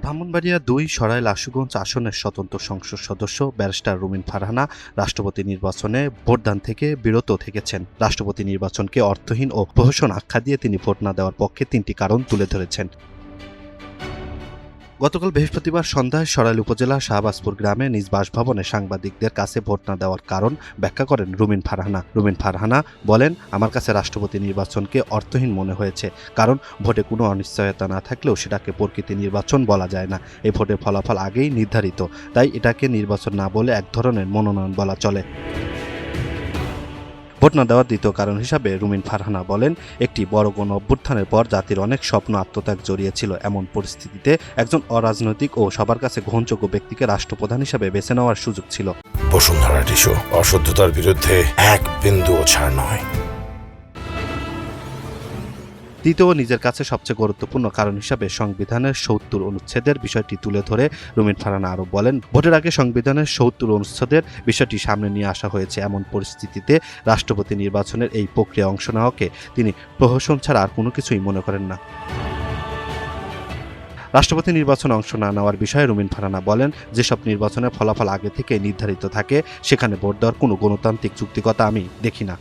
ব্রাহ্মণবাড়িয়া ২ সরাইল আশুগঞ্জ আসনের স্বতন্ত্র সংসদ সদস্য ব্যারিস্টার রুমিন ফারহানা রাষ্ট্রপতি নির্বাচনে ভোটদান থেকে বিরত থেকেছেন। রাষ্ট্রপতি নির্বাচনকে অর্থহীন ও প্রহসন আখ্যা দিয়ে তিনি ভোট না দেওয়ার পক্ষে ৩টি কারণ তুলে ধরেছেন। গতকাল বৃহস্পতিবার সন্ধ্যায় সরাইল উপজেলার শাহবাজপুর গ্রামে নিজ বাসভবনে সাংবাদিকদের কাছে ভোট না দেওয়ার কারণ ব্যাখ্যা করেন রুমিন ফারহানা। রুমিন ফারহানা বলেন, আমার কাছে রাষ্ট্রপতি নির্বাচনকে অর্থহীন মনে হয়েছে, কারণ ভোটে কোনো অনিশ্চয়তা না থাকলেও সেটাকে প্রকৃতি নির্বাচন বলা যায় না। এই ভোটের ফলাফল আগেই নির্ধারিত, তাই এটাকে নির্বাচন না বলে এক ধরনের মনোনয়ন বলা চলে। ভোট না দেওয়ার দ্বিতীয় কারণ হিসাবে রুমিন ফারহানা বলেন, একটি বড় গণ অভ্যুত্থানের পর জাতির অনেক স্বপ্ন আত্মত্যাগ জড়িয়েছিল। এমন পরিস্থিতিতে একজন অরাজনৈতিক ও সবার কাছে গ্রহণযোগ্য ব্যক্তিকে রাষ্ট্রপ্রধান হিসাবে বেছে নেওয়ার সুযোগ ছিল। বসুন্ধরা টিস্যু অশুদ্ধতার বিরুদ্ধে এক বিন্দুও ছাড় নয়। দ্বিতীয় নিজের কাছে সবচেয়ে গুরুত্বপূর্ণ কারণ হিসাবে সংবিধানের ৭০ অনুচ্ছেদের বিষয়টি তুলে ধরে রুমিন ফারহানা আরও বলেন, ভোটের আগে সংবিধানের ৭০ অনুচ্ছেদের বিষয়টি সামনে নিয়ে আসা হয়েছে। এমন পরিস্থিতিতে রাষ্ট্রপতি নির্বাচনের এই প্রক্রিয়া অংশ নেওয়াকে তিনি প্রহসন ছাড়া আর কোনো কিছুই মনে করেন না। রাষ্ট্রপতি নির্বাচনে অংশ না নেওয়ার বিষয়ে রুমিন ফারহানা বলেন, যেসব নির্বাচনের ফলাফল আগে থেকে নির্ধারিত থাকে সেখানে ভোট দেওয়ার কোনো গণতান্ত্রিক যৌক্তিকতা আমি দেখি না।